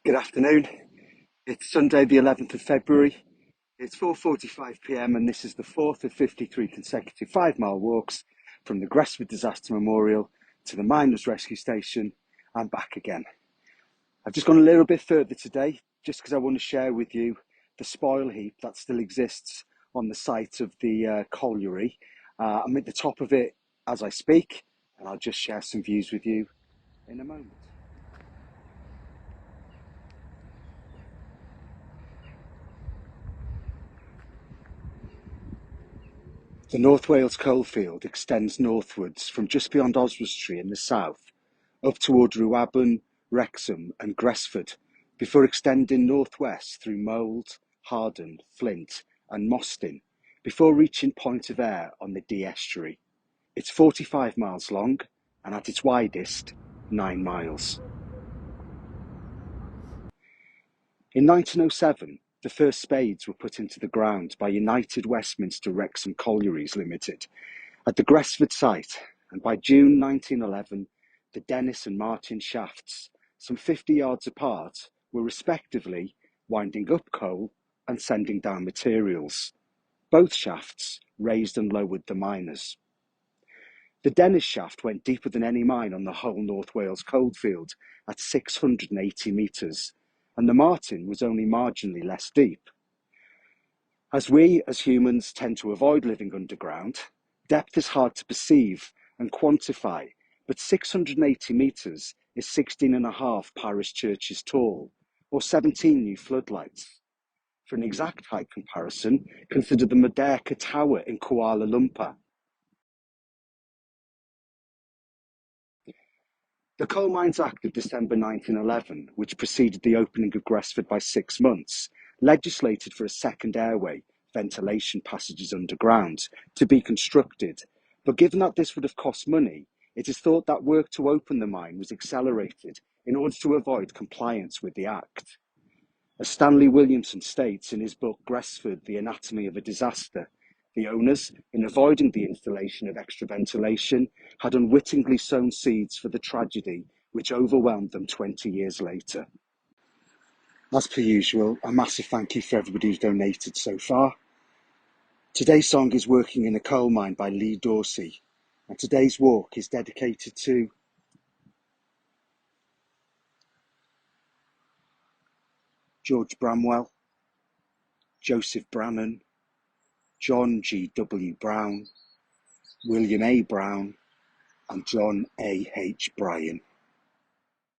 Good afternoon. It's Sunday, the 11th of February. It's 4:45 p.m. and this is the fourth of 53 consecutive 5-mile walks from the Gresford Disaster Memorial to the Miners Rescue Station and back again. I've just gone a little bit further today just because I want to share with you the spoil heap that still exists on the site of the colliery. I'm at the top of it as I speak, and I'll just share some views with you in a moment. The North Wales coalfield extends northwards from just beyond Oswestry in the south, up toward Rhiwabon, Wrexham and Gresford, before extending northwest through Mold, Harden, Flint and Mostyn, before reaching Point of Ayre on the Dee estuary. It's 45 miles long and at its widest, 9 miles. In 1907, the first spades were put into the ground by United Westminster Wrexham Collieries Limited at the Gresford site, and by June 1911, the Dennis and Martin shafts, some 50 yards apart, were respectively winding up coal and sending down materials. Both shafts raised and lowered the miners. The Dennis shaft went deeper than any mine on the whole North Wales coalfield at 680 metres, and the Martin was only marginally less deep. As we, as humans, tend to avoid living underground, depth is hard to perceive and quantify, but 680 metres is 16.5 parish churches tall, or 17 new floodlights. For an exact height comparison, consider the Merdeka Tower in Kuala Lumpur. The Coal Mines Act of December 1911, which preceded the opening of Gresford by 6 months, legislated for a second airway, ventilation passages underground, to be constructed, but given that this would have cost money, it is thought that work to open the mine was accelerated in order to avoid compliance with the Act. As Stanley Williamson states in his book Gresford, The Anatomy of a Disaster, the owners, in avoiding the installation of extra ventilation, had unwittingly sown seeds for the tragedy which overwhelmed them 20 years later. As per usual, a massive thank you for everybody who's donated so far. Today's song is Working in a Coal Mine by Lee Dorsey, and today's walk is dedicated to George Bramwell, Joseph Brannan, John G. W. Brown, William A. Brown, and John A. H. Bryan.